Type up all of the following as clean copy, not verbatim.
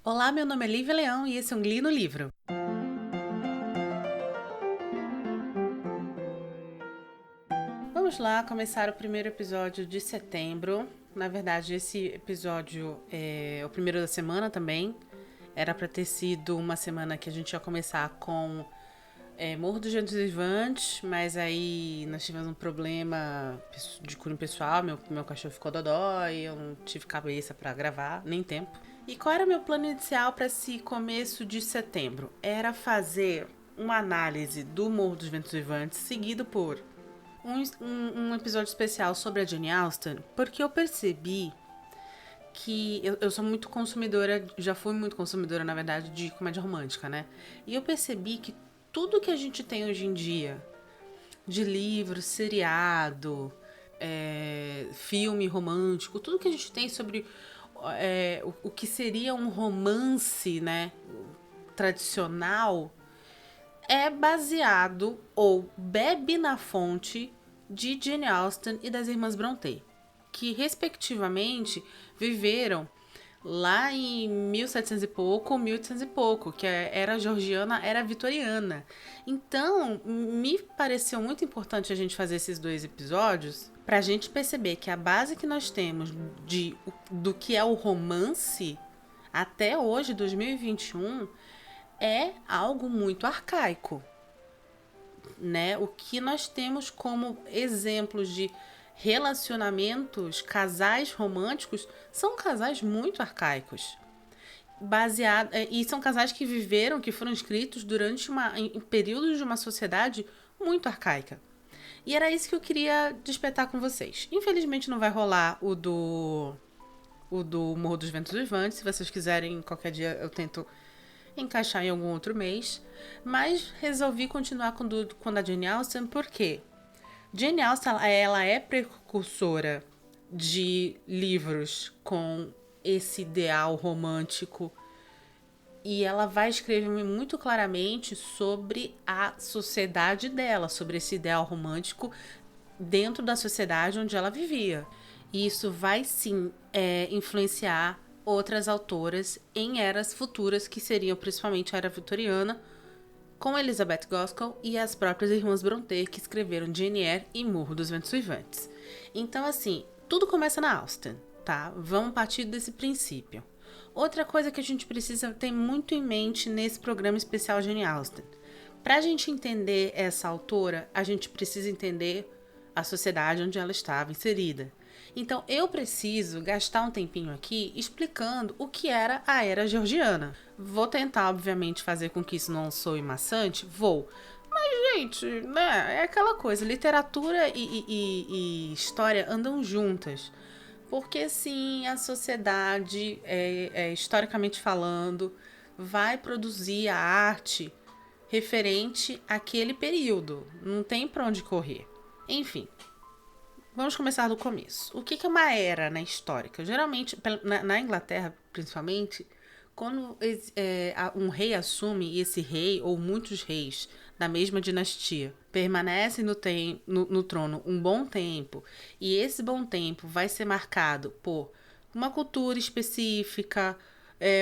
Olá, meu nome é Lívia Leão e esse é um Gli no Livro. Vamos lá começar o primeiro episódio de setembro. Na verdade, esse episódio é o primeiro da semana também. Era para ter sido uma semana que a gente ia começar com Morro dos Ventos Vivantes, mas aí nós tivemos um problema de cunho pessoal, meu cachorro ficou dodói, eu não tive cabeça para gravar, nem tempo. E qual era meu plano inicial para esse começo de setembro? Era fazer uma análise do Morro dos Ventos Vivantes, seguido por um episódio especial sobre a Jane Austen, porque eu percebi que eu sou muito consumidora, já fui muito consumidora, na verdade, de comédia romântica, né? E eu percebi que tudo que a gente tem hoje em dia, de livro, seriado, filme romântico, tudo que a gente tem sobre o que seria um romance, né, tradicional, é baseado ou bebe na fonte de Jane Austen e das irmãs Brontë, que respectivamente viveram lá em 1700 e pouco, 1800 e pouco, que era georgiana, era vitoriana. Então, me pareceu muito importante a gente fazer esses dois episódios para a gente perceber que a base que nós temos do que é o romance até hoje, 2021, é algo muito arcaico, né? O que nós temos como exemplos de relacionamentos, casais românticos, são casais muito arcaicos. E são casais que viveram, que foram escritos durante em períodos de uma sociedade muito arcaica. E era isso que eu queria despertar com vocês. Infelizmente não vai rolar o do Morro dos Ventos Vivantes. Se vocês quiserem, qualquer dia eu tento encaixar em algum outro mês. Mas resolvi continuar com a Jane Austen, porque Jane Austen ela é precursora de livros com esse ideal romântico, e ela vai escrever muito claramente sobre a sociedade dela, sobre esse ideal romântico dentro da sociedade onde ela vivia. E isso vai sim influenciar outras autoras em eras futuras, que seriam principalmente a era vitoriana, com Elizabeth Gaskell e as próprias irmãs Brontë, que escreveram Jane Eyre e Morro dos Ventos Vivantes. Então, assim, tudo começa na Austen, tá? Vamos partir desse princípio. Outra coisa que a gente precisa ter muito em mente nesse programa especial Jane Austen. Pra gente entender essa autora, a gente precisa entender a sociedade onde ela estava inserida. Então, eu preciso gastar um tempinho aqui explicando o que era a Era Georgiana. Vou tentar, obviamente, fazer com que isso não soe maçante? Vou. Mas, gente, né, é aquela coisa, literatura e história andam juntas. Porque, sim, a sociedade, historicamente falando, vai produzir a arte referente àquele período. Não tem pra onde correr. Enfim, vamos começar do começo. O que é uma era, né, histórica? Geralmente, na Inglaterra, principalmente, quando um rei assume, e esse rei, ou muitos reis da mesma dinastia, permanecem no trono um bom tempo, e esse bom tempo vai ser marcado por uma cultura específica,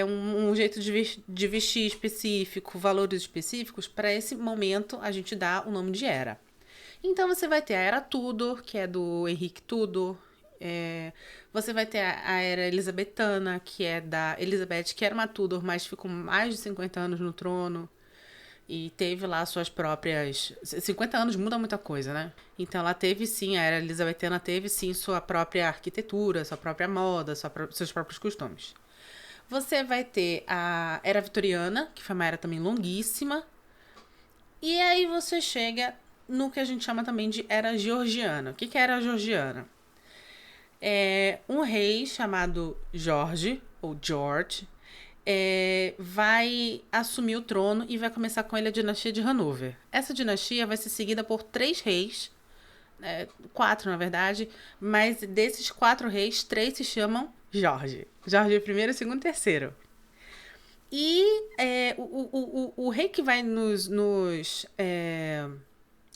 um jeito de vestir específico, valores específicos. Para esse momento, a gente dá o nome de era. Então, você vai ter a Era Tudor, que é do Henrique Tudor. Você vai ter a Era Elizabetana, que é da Elizabeth, que era uma Tudor, mas ficou mais de 50 anos no trono. E teve lá suas próprias... 50 anos muda muita coisa, né? Então, ela teve sim, a Era Elizabetana teve sim sua própria arquitetura, sua própria moda, seus próprios costumes. Você vai ter a Era Vitoriana, que foi uma era também longuíssima. E aí você chega no que a gente chama também de Era Georgiana. O que é Era Georgiana? Um rei chamado George vai assumir o trono e vai começar com ele a dinastia de Hanover. Essa dinastia vai ser seguida por 3 reis, 4 na verdade, mas desses 4 reis, 3 se chamam Jorge. Jorge I, segundo e terceiro. E o rei que vai nos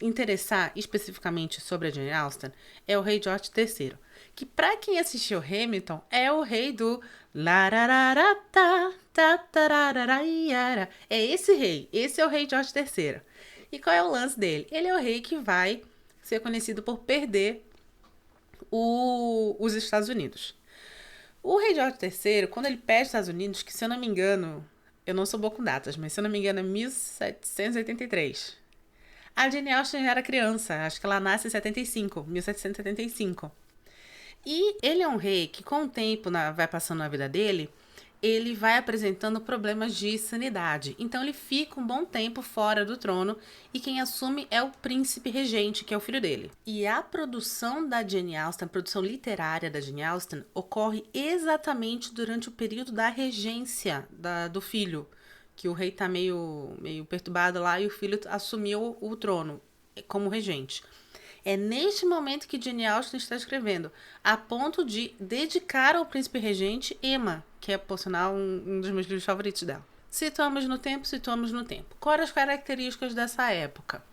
interessar especificamente sobre a Jane Austen é o rei George III, que pra quem assistiu Hamilton, é o rei do larararata, tatarararaiara. É esse rei, esse é o rei George III. E qual é o lance dele? Ele é o rei que vai ser conhecido por perder os Estados Unidos. O rei George III, quando ele perde os Estados Unidos, que se eu não me engano, eu não sou boa com datas, mas se eu não me engano é 1783. A Jane Austen já era criança, acho que ela nasce em 75, 1775. E ele é um rei que, com o tempo, vai passando na vida dele, ele vai apresentando problemas de sanidade. Então ele fica um bom tempo fora do trono e quem assume é o príncipe regente, que é o filho dele. E a produção da Jane Austen, a produção literária da Jane Austen, ocorre exatamente durante o período da regência do filho, que o rei tá meio perturbado lá e o filho assumiu o trono como regente. É neste momento que Jane Austen está escrevendo, a ponto de dedicar ao príncipe regente Emma, que é, por sinal, um dos meus livros favoritos dela. Situamos no tempo. Quais eram as características dessa época?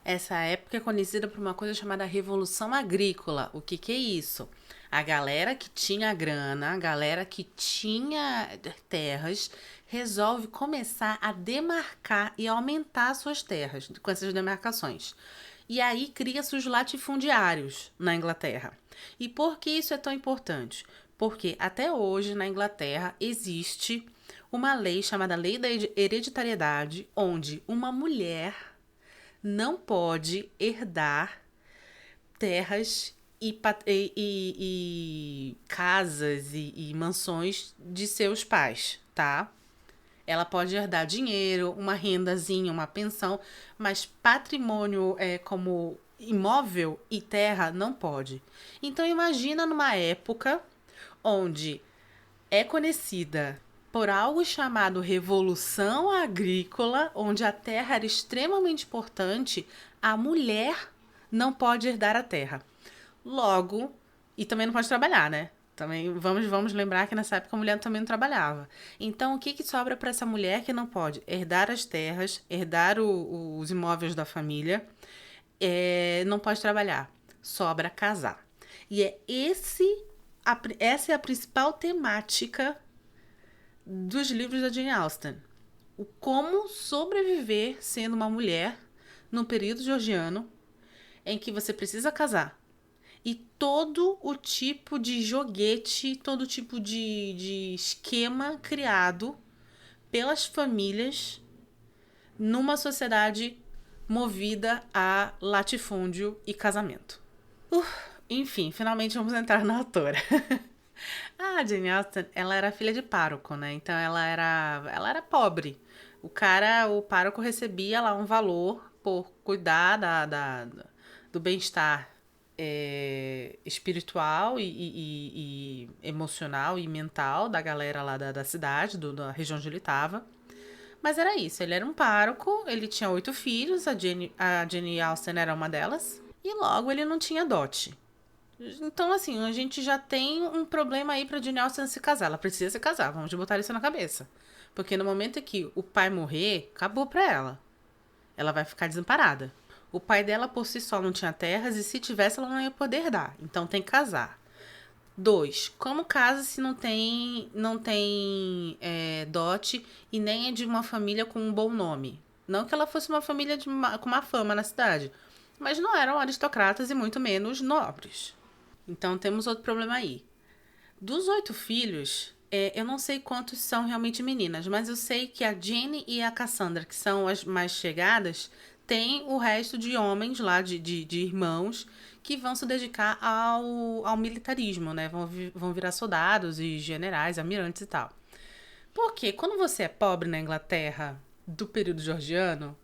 Essa época é conhecida por uma coisa chamada Revolução Agrícola. O que é isso? A galera que tinha grana, a galera que tinha terras, resolve começar a demarcar e aumentar suas terras com essas demarcações. E aí cria-se os latifundiários na Inglaterra. E por que isso é tão importante? Porque até hoje na Inglaterra existe uma lei chamada Lei da Hereditariedade, onde uma mulher não pode herdar terras e casas e mansões de seus pais, tá? Ela pode herdar dinheiro, uma rendazinha, uma pensão, mas patrimônio como imóvel e terra não pode. Então imagina numa época onde é conhecida por algo chamado Revolução Agrícola, onde a terra era extremamente importante, a mulher não pode herdar a terra. Logo, e também não pode trabalhar, né? Também vamos lembrar que nessa época a mulher também não trabalhava. Então, o que sobra para essa mulher que não pode? Herdar as terras, herdar os imóveis da família, não pode trabalhar. Sobra casar. E essa é a principal temática dos livros da Jane Austen. O como sobreviver sendo uma mulher num período georgiano em que você precisa casar. E todo o tipo de joguete, todo tipo de esquema criado pelas famílias numa sociedade movida a latifúndio e casamento. Enfim, finalmente vamos entrar na autora. A Jane Austen, ela era filha de pároco, né? Então ela era pobre. O pároco recebia lá um valor por cuidar do bem-estar espiritual e emocional e mental da galera lá da cidade, da região onde ele estava. Mas era isso, ele era um pároco, ele tinha 8 filhos, a Jane Austen era uma delas, e logo ele não tinha dote. Então, assim, a gente já tem um problema aí pra Jane Austen se casar. Ela precisa se casar, vamos botar isso na cabeça. Porque no momento que o pai morrer, acabou pra ela. Ela vai ficar desamparada. O pai dela por si só não tinha terras e se tivesse ela não ia poder herdar. Então tem que casar. 2. Como casa se não tem dote e nem é de uma família com um bom nome? Não que ela fosse uma família com uma fama na cidade. Mas não eram aristocratas e muito menos nobres. Então temos outro problema aí. Dos 8 filhos, eu não sei quantos são realmente meninas, mas eu sei que a Jane e a Cassandra, que são as mais chegadas, tem o resto de homens lá, de irmãos, que vão se dedicar ao militarismo, né? Vão virar soldados e generais, almirantes e tal. Porque quando você é pobre na Inglaterra do período georgiano,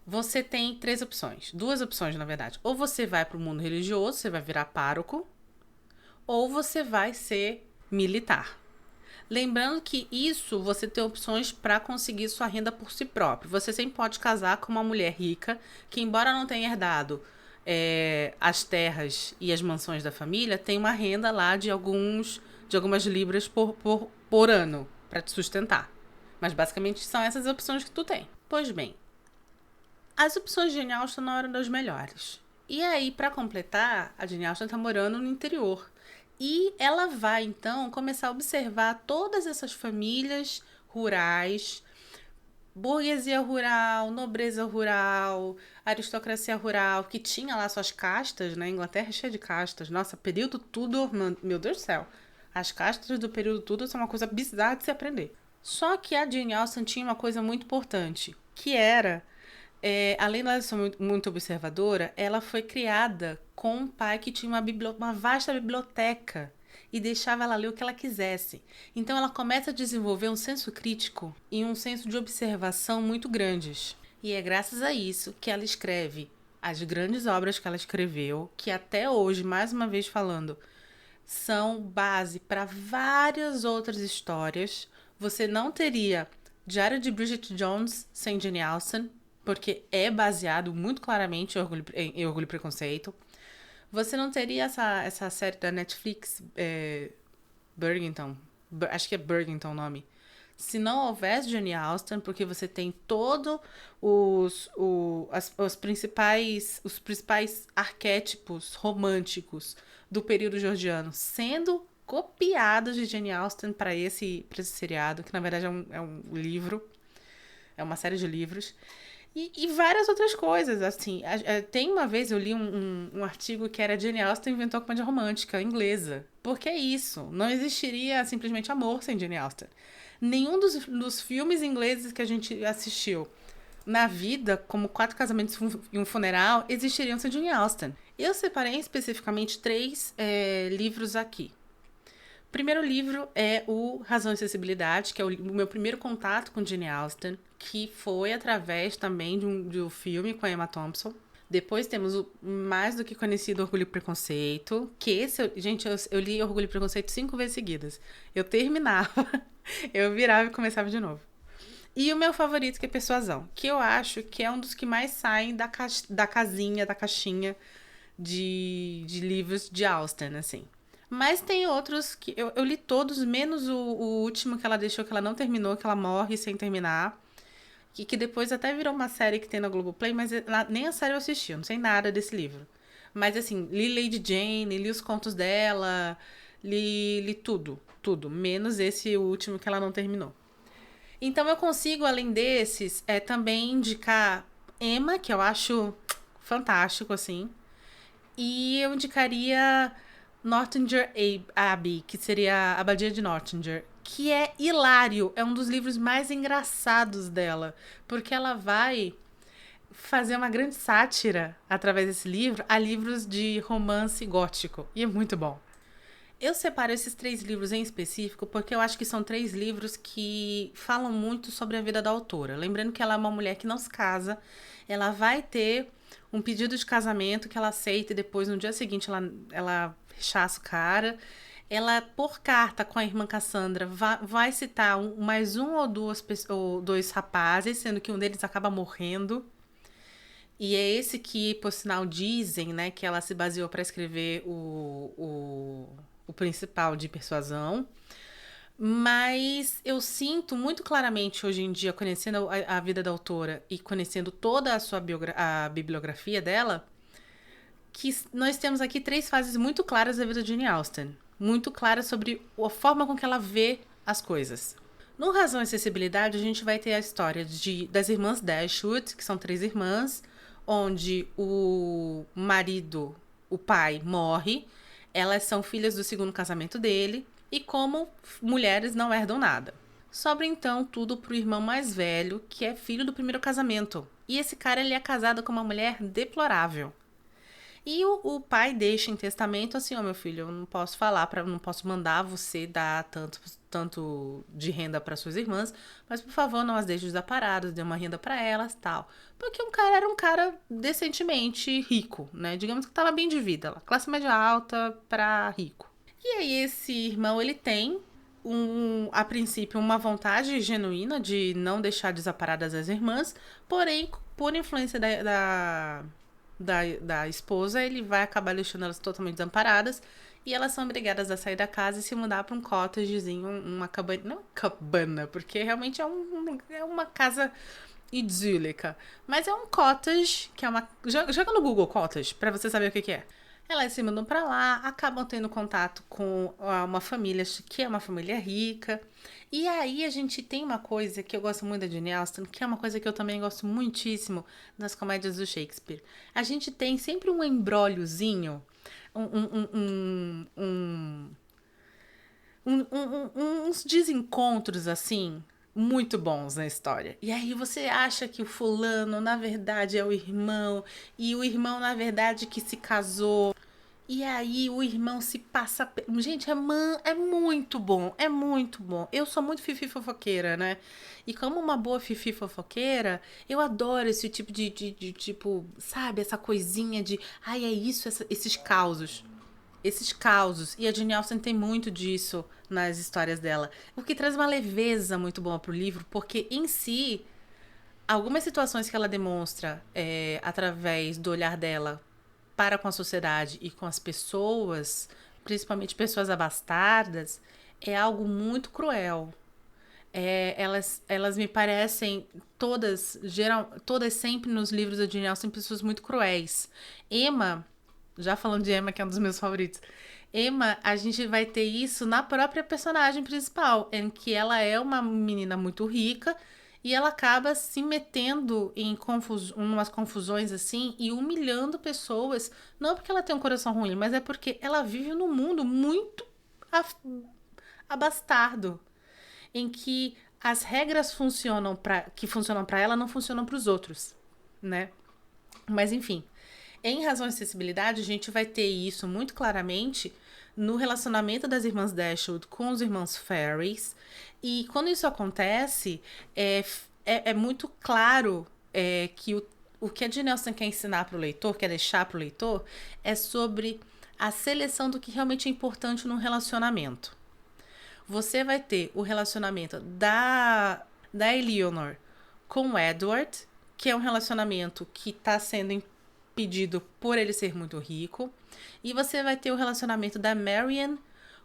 você tem 3 opções. 2 opções, na verdade. Ou você vai para o mundo religioso, você vai virar pároco, ou você vai ser militar. Lembrando que isso você tem opções para conseguir sua renda por si próprio. Você sempre pode casar com uma mulher rica que, embora não tenha herdado as terras e as mansões da família, tem uma renda lá de algumas libras por ano para te sustentar. Mas basicamente são essas opções que tu tem. Pois bem, as opções de Jane Austen não eram das melhores. E aí, para completar, a Jane Austen tá morando no interior. E ela vai, então, começar a observar todas essas famílias rurais, burguesia rural, nobreza rural, aristocracia rural, que tinha lá suas castas, né? Inglaterra é cheia de castas. Nossa, período Tudor, meu Deus do céu. As castas do período Tudor são uma coisa bizarra de se aprender. Só que a Jane Austen tinha uma coisa muito importante, que era, além de ela ser muito observadora, ela foi criada com um pai que tinha uma vasta biblioteca e deixava ela ler o que ela quisesse. Então ela começa a desenvolver um senso crítico e um senso de observação muito grandes. E é graças a isso que ela escreve as grandes obras que ela escreveu, que até hoje, mais uma vez falando, são base para várias outras histórias. Você não teria Diário de Bridget Jones sem Jane Austen, porque é baseado muito claramente em Orgulho e Preconceito. Você não teria essa série da Netflix, Burlington, acho que é Burlington o nome, se não houvesse Jane Austen, porque você tem todos os principais arquétipos românticos do período georgiano sendo copiados de Jane Austen para esse seriado, que na verdade é um livro, é uma série de livros. E várias outras coisas, assim. Tem uma vez eu li um artigo que era Jane Austen inventou a comédia romântica inglesa. Porque é isso. Não existiria simplesmente amor sem Jane Austen. Nenhum dos filmes ingleses que a gente assistiu na vida, como Quatro Casamentos e um Funeral, existiriam sem Jane Austen. Eu separei especificamente 3 livros aqui. O primeiro livro é o Razão e Acessibilidade, que é o meu primeiro contato com Jane Austen, que foi através também de um filme com a Emma Thompson. Depois temos o mais do que conhecido Orgulho e Preconceito, que esse, gente, eu li Orgulho e Preconceito 5 vezes seguidas. Eu terminava, eu virava e começava de novo. E o meu favorito, que é Persuasão, que eu acho que é um dos que mais saem da caixinha de livros de Austen, assim. Mas tem outros que eu li todos, menos o último que ela deixou, que ela não terminou, que ela morre sem terminar. Que depois até virou uma série que tem na Globoplay, mas nem a série eu assisti, eu não sei nada desse livro. Mas assim, li Lady Jane, li os contos dela, li tudo, menos esse último que ela não terminou. Então eu consigo, além desses, também indicar Emma, que eu acho fantástico, assim. E eu indicaria Northanger Abbey, que seria a Abadia de Northanger, que é hilário, é um dos livros mais engraçados dela, porque ela vai fazer uma grande sátira através desse livro a livros de romance gótico, e é muito bom. Eu separo esses 3 livros em específico porque eu acho que são 3 livros que falam muito sobre a vida da autora. Lembrando que ela é uma mulher que não se casa, ela vai ter um pedido de casamento que ela aceita e depois no dia seguinte ela rechaça o cara. Ela, por carta com a irmã Cassandra, vai citar mais um ou dois rapazes, sendo que um deles acaba morrendo. E é esse que, por sinal, dizem, né, que ela se baseou para escrever o principal de Persuasão. Mas eu sinto muito claramente hoje em dia, conhecendo a vida da autora e conhecendo toda a bibliografia dela, que nós temos aqui 3 fases muito claras da vida de Jane Austen. Muito claras sobre a forma com que ela vê as coisas. No Razão e Acessibilidade, a gente vai ter a história das irmãs Dashwood, que são 3 irmãs, onde o marido, o pai, morre. Elas são filhas do segundo casamento dele e como mulheres não herdam nada. Sobra então tudo pro irmão mais velho, que é filho do primeiro casamento. E esse cara ele é casado com uma mulher deplorável. E o pai deixa em testamento assim, meu filho, eu não posso não posso mandar você dar tanto de renda para suas irmãs, mas por favor não as deixe desamparadas, dê uma renda para elas, tal. Porque o cara era um cara decentemente rico, né? Digamos que tava bem de vida, classe média alta para rico. E aí esse irmão, ele tem a princípio uma vontade genuína de não deixar desamparadas as irmãs, porém, por influência da esposa, ele vai acabar deixando elas totalmente desamparadas e elas são obrigadas a sair da casa e se mudar para um cottagezinho, uma cabana, não cabana, porque realmente é uma casa idílica, mas é um cottage, que é uma... Joga no Google cottage, para você saber o que é. Elas se mudam pra lá, acabam tendo contato com uma família que é uma família rica. E aí a gente tem uma coisa que eu gosto muito da Jane Austen, que é uma coisa que eu também gosto muitíssimo nas comédias do Shakespeare. A gente tem sempre um embróliozinho, um, um, um, um, uns desencontros assim muito bons na história. E aí você acha que o fulano na verdade é o irmão e o irmão na verdade que se casou. E aí o irmão se passa. Gente, é muito bom, é muito bom. Eu sou muito fifi fofoqueira, né? E como uma boa fifi fofoqueira, eu adoro esse tipo de tipo, sabe, essa coisinha de. Ai, é isso, esses causos. Esses causos. E a Jane Austen tem muito disso nas histórias dela. O que traz uma leveza muito boa pro livro, porque em si, algumas situações que ela demonstra através do olhar dela para com a sociedade e com as pessoas, principalmente pessoas abastadas, é algo muito cruel. Elas me parecem todas sempre nos livros da Jane Austen pessoas muito cruéis. Emma, já falando de Emma, que é um dos meus favoritos. Emma, a gente vai ter isso na própria personagem principal, em que ela é uma menina muito rica e ela acaba se metendo em umas confusões assim e humilhando pessoas, não porque ela tem um coração ruim, mas é porque ela vive num mundo muito abastardo, em que as regras que funcionam para ela não funcionam para os outros, né? Mas enfim, em Razão e Acessibilidade, a gente vai ter isso muito claramente no relacionamento das irmãs Dashwood com os irmãos Ferrys. E quando isso acontece, é muito claro que o que a Jane Austen quer ensinar para o leitor, quer deixar para o leitor, é sobre a seleção do que realmente é importante num relacionamento. Você vai ter o relacionamento da Eleanor com o Edward, que é um relacionamento que está sendo impedido por ele ser muito rico. E você vai ter o relacionamento da Marianne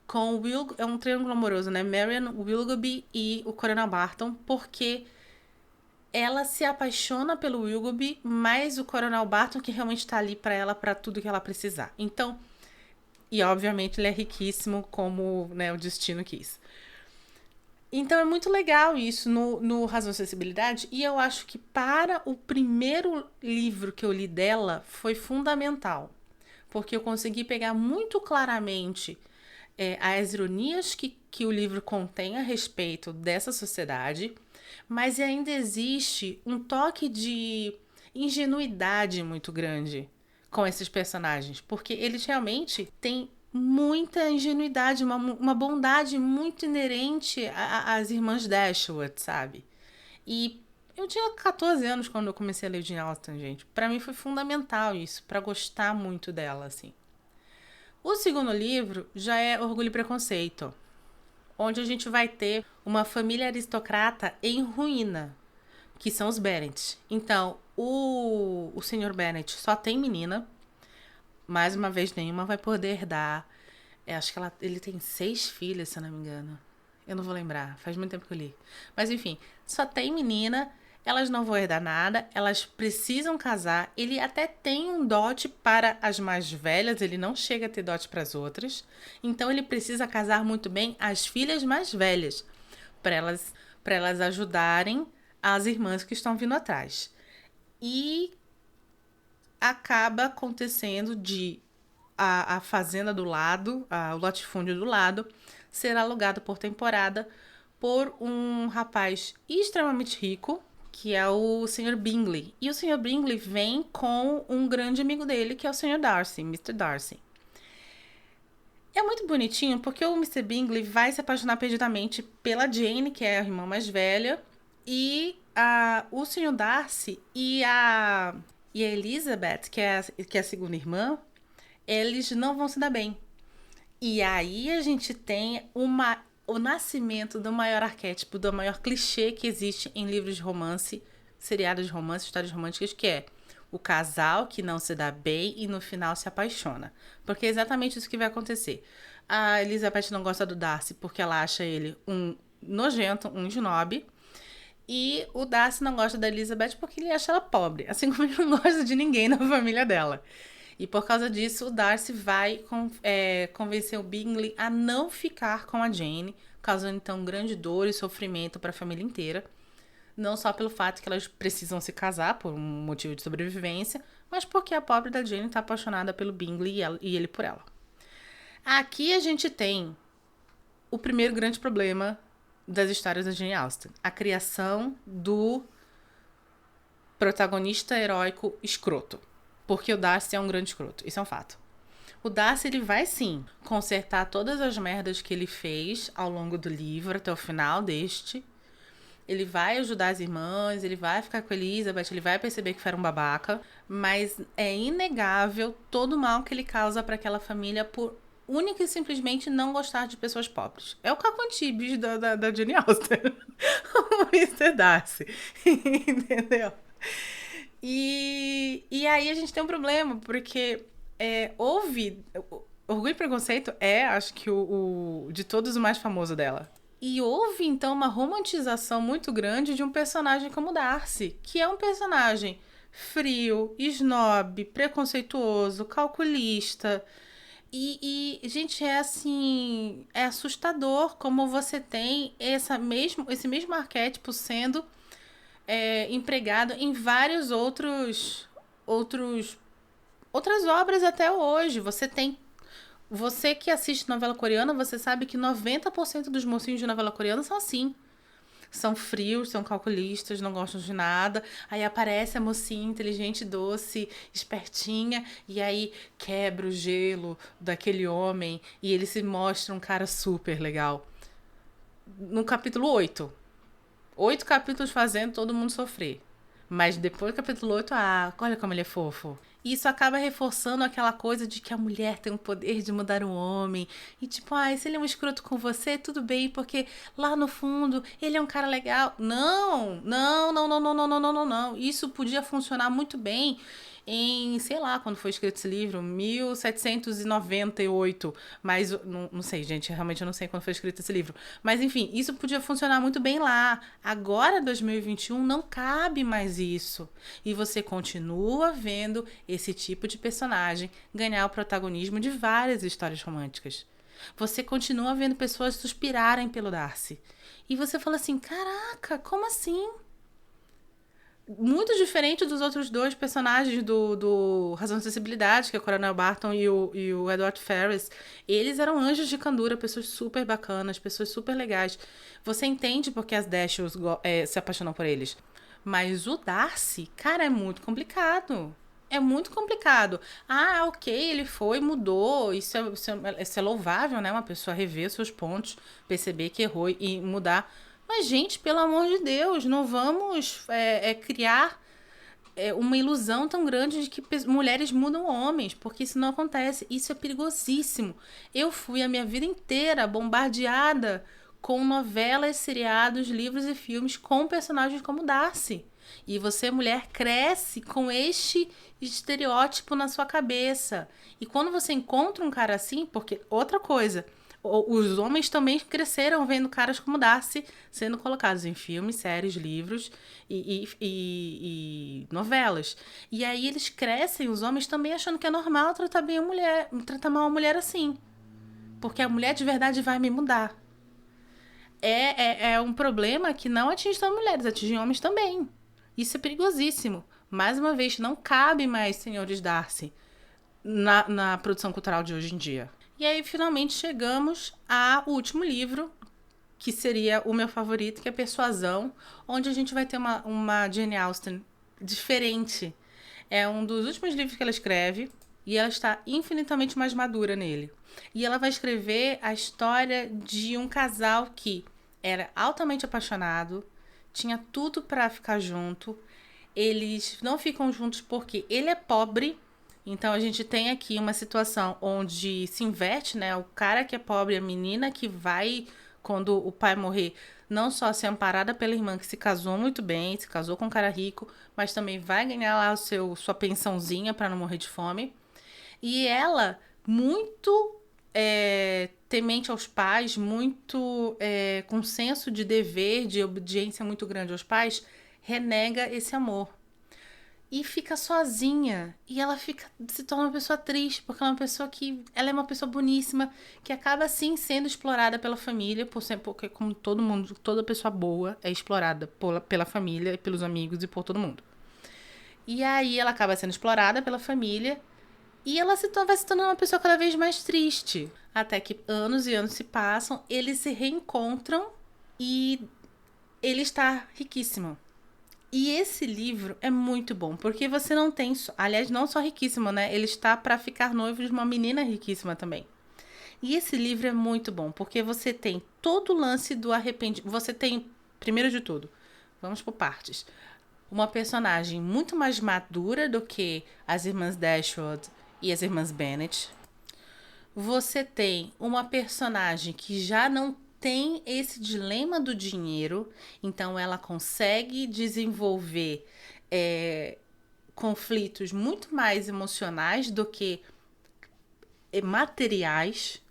com o Will, é um triângulo amoroso, né? Marianne, Willoughby e o Coronel Barton, porque ela se apaixona pelo Willoughby, mas o Coronel Barton que realmente está ali para ela, para tudo que ela precisar. Então, e obviamente ele é riquíssimo como, né, o destino quis. Então é muito legal isso no Razão e Acessibilidade. E eu acho que para o primeiro livro que eu li dela foi fundamental. Porque eu consegui pegar muito claramente as ironias que o livro contém a respeito dessa sociedade. Mas ainda existe um toque de ingenuidade muito grande com esses personagens. Porque eles realmente têm muita ingenuidade, uma bondade muito inerente às irmãs Dashwood, sabe? E eu tinha 14 anos quando eu comecei a ler Jane Austen, gente. Pra mim foi fundamental isso, pra gostar muito dela, assim. O segundo livro já é Orgulho e Preconceito, onde a gente vai ter uma família aristocrata em ruína, que são os Bennet. Então, o Sr. Bennet só tem menina. Mais uma vez, nenhuma vai poder herdar. Acho que ele tem 6 filhas, se eu não me engano. Eu não vou lembrar, faz muito tempo que eu li. Mas enfim, só tem menina, elas não vão herdar nada, elas precisam casar. Ele até tem um dote para as mais velhas, ele não chega a ter dote para as outras. Então ele precisa casar muito bem as filhas mais velhas, para elas ajudarem as irmãs que estão vindo atrás. E acaba acontecendo de a fazenda do lado, o latifúndio do lado, ser alugado por temporada por um rapaz extremamente rico, que é o Sr. Bingley. E o Sr. Bingley vem com um grande amigo dele, que é o Sr. Darcy, Mr. Darcy. É muito bonitinho, porque o Mr. Bingley vai se apaixonar perdidamente pela Jane, que é a irmã mais velha, e o Sr. Darcy e a Elizabeth, que é a segunda irmã, eles não vão se dar bem. E aí a gente tem o nascimento do maior arquétipo, do maior clichê que existe em livros de romance, seriados de romance, histórias românticas, que é o casal que não se dá bem e no final se apaixona. Porque é exatamente isso que vai acontecer. A Elizabeth não gosta do Darcy porque ela acha ele um nojento, um snob. E o Darcy não gosta da Elizabeth porque ele acha ela pobre. Assim como ele não gosta de ninguém na família dela. E por causa disso, o Darcy vai convencer o Bingley a não ficar com a Jane, causando então grande dor e sofrimento para a família inteira. Não só pelo fato que elas precisam se casar por um motivo de sobrevivência, mas porque a pobre da Jane está apaixonada pelo Bingley e ele por ela. Aqui a gente tem o primeiro grande problema das histórias da Jane Austen. A criação do protagonista heróico escroto. Porque o Darcy é um grande escroto. Isso é um fato. O Darcy, ele vai sim consertar todas as merdas que ele fez ao longo do livro até o final deste. Ele vai ajudar as irmãs, ele vai ficar com a Elizabeth, ele vai perceber que foi um babaca. Mas é inegável todo o mal que ele causa para aquela família por única e simplesmente não gostar de pessoas pobres. É o Caco Antibes da Jane Austen. O Mr. Darcy. Entendeu? E aí a gente tem um problema, porque houve... Orgulho e Preconceito acho que, de todos, o mais famoso dela. E houve, então, uma romantização muito grande de um personagem como Darcy, que é um personagem frio, snob, preconceituoso, calculista. Gente, é assim... É assustador como você tem esse mesmo arquétipo sendo empregado em vários outras obras até hoje. Você que assiste novela coreana, você sabe que 90% dos mocinhos de novela coreana são assim. São frios, são calculistas, não gostam de nada. Aí aparece a mocinha inteligente, doce, espertinha, e aí quebra o gelo daquele homem e ele se mostra um cara super legal. No capítulo 8 capítulos fazendo todo mundo sofrer. Mas depois do capítulo 8, olha como ele é fofo. E isso acaba reforçando aquela coisa de que a mulher tem o poder de mudar um homem. E tipo, se ele é um escroto com você, tudo bem, porque lá no fundo ele é um cara legal. Não. Isso podia funcionar muito bem em, sei lá, quando foi escrito esse livro, 1798, mas não sei, gente, realmente eu não sei quando foi escrito esse livro, mas enfim, isso podia funcionar muito bem lá. Agora, 2021, não cabe mais isso, e você continua vendo esse tipo de personagem ganhar o protagonismo de várias histórias românticas. Você continua vendo pessoas suspirarem pelo Darcy, e você fala assim, caraca, como assim? Muito diferente dos outros dois personagens do Razão e Acessibilidade, que é o Coronel Barton e o Edward Ferrars. Eles eram anjos de candura, pessoas super bacanas, pessoas super legais. Você entende porque as Dashiells se apaixonam por eles. Mas o Darcy, cara, é muito complicado. É muito complicado. Ok, ele foi, mudou. Isso é louvável, né? Uma pessoa rever seus pontos, perceber que errou e mudar. Mas, gente, pelo amor de Deus, não vamos criar uma ilusão tão grande de que mulheres mudam homens, porque isso não acontece. Isso é perigosíssimo. Eu fui a minha vida inteira bombardeada com novelas, seriados, livros e filmes com personagens como Darcy. E você, mulher, cresce com este estereótipo na sua cabeça. E quando você encontra um cara assim, porque outra coisa... Os homens também cresceram vendo caras como Darcy sendo colocados em filmes, séries, livros e novelas. E aí eles crescem, os homens também achando que é normal tratar mal a mulher assim. Porque a mulher de verdade vai me mudar. É um problema que não atinge só mulheres, atinge homens também. Isso é perigosíssimo. Mais uma vez, não cabe mais senhores Darcy na produção cultural de hoje em dia. E aí, finalmente, chegamos ao último livro, que seria o meu favorito, que é Persuasão, onde a gente vai ter uma Jane Austen diferente. É um dos últimos livros que ela escreve, e ela está infinitamente mais madura nele. E ela vai escrever a história de um casal que era altamente apaixonado, tinha tudo para ficar junto. Eles não ficam juntos porque ele é pobre. Então a gente tem aqui uma situação onde se inverte, né? O cara que é pobre, a menina que vai, quando o pai morrer, não só ser amparada pela irmã que se casou muito bem, se casou com um cara rico, mas também vai ganhar lá sua pensãozinha para não morrer de fome. E ela, muito temente aos pais, muito com senso de dever, de obediência muito grande aos pais, renega esse amor. e fica sozinha. E ela se torna uma pessoa triste, porque ela é uma pessoa boníssima, que acaba sim sendo explorada pela família, porque como todo mundo, toda pessoa boa é explorada pela família, pelos amigos e por todo mundo. E aí ela acaba sendo explorada pela família e ela vai se tornando uma pessoa cada vez mais triste. Até que anos e anos se passam, eles se reencontram e ele está riquíssimo. E esse livro é muito bom, porque você não tem... Aliás, não só riquíssimo, né? Ele está para ficar noivo de uma menina riquíssima também. E esse livro é muito bom, porque você tem todo o lance do arrependimento. Você tem, primeiro de tudo, vamos por partes, uma personagem muito mais madura do que as irmãs Dashwood e as irmãs Bennet. Você tem uma personagem que já não tem esse dilema do dinheiro, então ela consegue desenvolver conflitos muito mais emocionais do que materiais.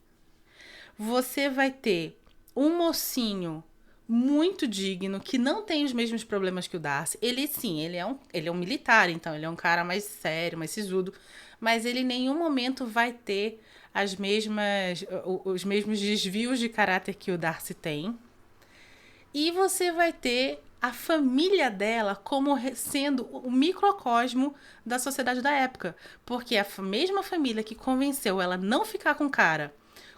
Você vai ter um mocinho muito digno, que não tem os mesmos problemas que o Darcy. Ele é um militar, então ele é um cara mais sério, mais sisudo, mas ele em nenhum momento vai ter os mesmos desvios de caráter que o Darcy tem. E você vai ter a família dela como sendo o microcosmo da sociedade da época. Porque a mesma família que convenceu ela a não ficar com o cara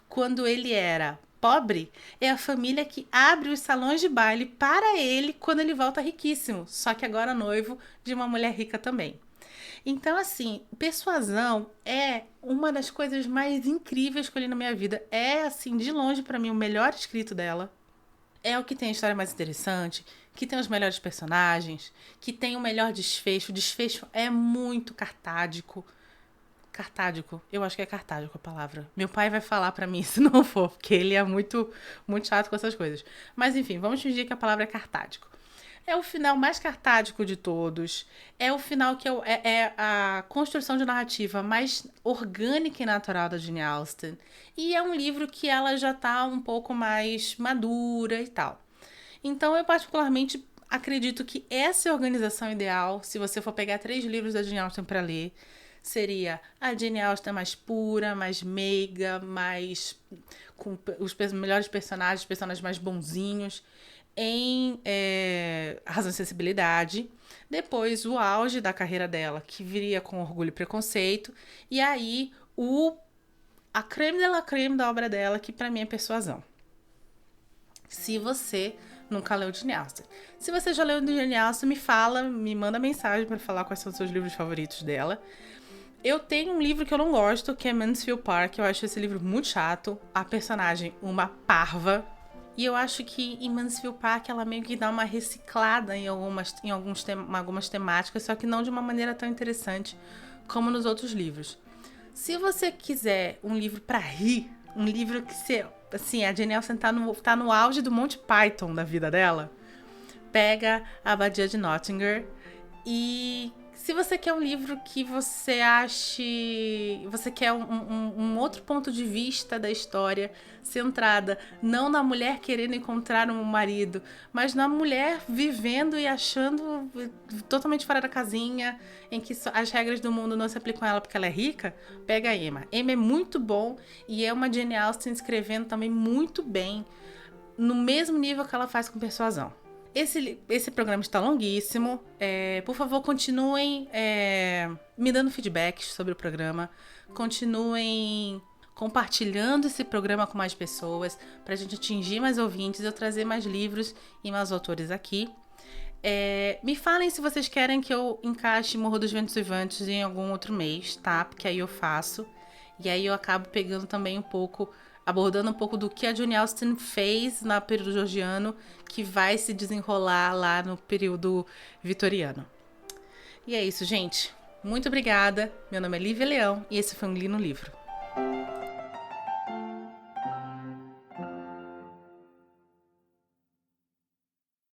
quando ele era pobre é a família que abre os salões de baile para ele quando ele volta riquíssimo. Só que agora noivo de uma mulher rica também. Então, assim, Persuasão é uma das coisas mais incríveis que eu li na minha vida. É, assim, de longe, para mim, o melhor escrito dela. É o que tem a história mais interessante, que tem os melhores personagens, que tem o melhor desfecho. O desfecho é muito cartádico. Cartádico? Eu acho que é cartádico a palavra. Meu pai vai falar pra mim se não for, porque ele é muito, muito chato com essas coisas. Mas, enfim, vamos fingir que a palavra é cartádico. É o final mais cartádico de todos. É o final que é a construção de narrativa mais orgânica e natural da Jane Austen. E é um livro que ela já tá um pouco mais madura e tal. Então, eu particularmente acredito que essa é a organização ideal. Se você for pegar 3 livros da Jane Austen para ler, seria a Jane Austen mais pura, mais meiga, mais com os melhores personagens mais bonzinhos, em Razão e Sensibilidade. Depois o auge da carreira dela, que viria com Orgulho e Preconceito. E aí a creme de la creme da obra dela, que pra mim é Persuasão. Se você nunca leu Jane Austen. Se você já leu Jane Austen, me manda mensagem para falar quais são os seus livros favoritos dela. Eu tenho um livro que eu não gosto, que é Mansfield Park. Eu acho esse livro muito chato. A personagem, uma parva. E eu acho que em Mansfield Park ela meio que dá uma reciclada em algumas temáticas, só que não de uma maneira tão interessante como nos outros livros. Se você quiser um livro pra rir, um livro que você... Assim, a Jane Austen tá no auge do Monty Python da vida dela, pega a Abadia de Nottingham. E se você quer um livro que você ache... Você quer um outro ponto de vista da história, centrada não na mulher querendo encontrar um marido, mas na mulher vivendo e achando totalmente fora da casinha, em que as regras do mundo não se aplicam a ela porque ela é rica, pega a Emma. Emma é muito bom e é uma Jane Austen escrevendo também muito bem, no mesmo nível que ela faz com Persuasão. Esse programa está longuíssimo. Por favor, continuem me dando feedbacks sobre o programa. Continuem compartilhando esse programa com mais pessoas, para a gente atingir mais ouvintes, eu trazer mais livros e mais autores aqui. Me falem se vocês querem que eu encaixe Morro dos Ventos Uivantes em algum outro mês, tá? Porque aí eu faço. E aí eu acabo pegando também abordando um pouco do que a Jane Austen fez no período georgiano, que vai se desenrolar lá no período vitoriano. E é isso, gente. Muito obrigada. Meu nome é Lívia Leão e esse foi um Li no Livro.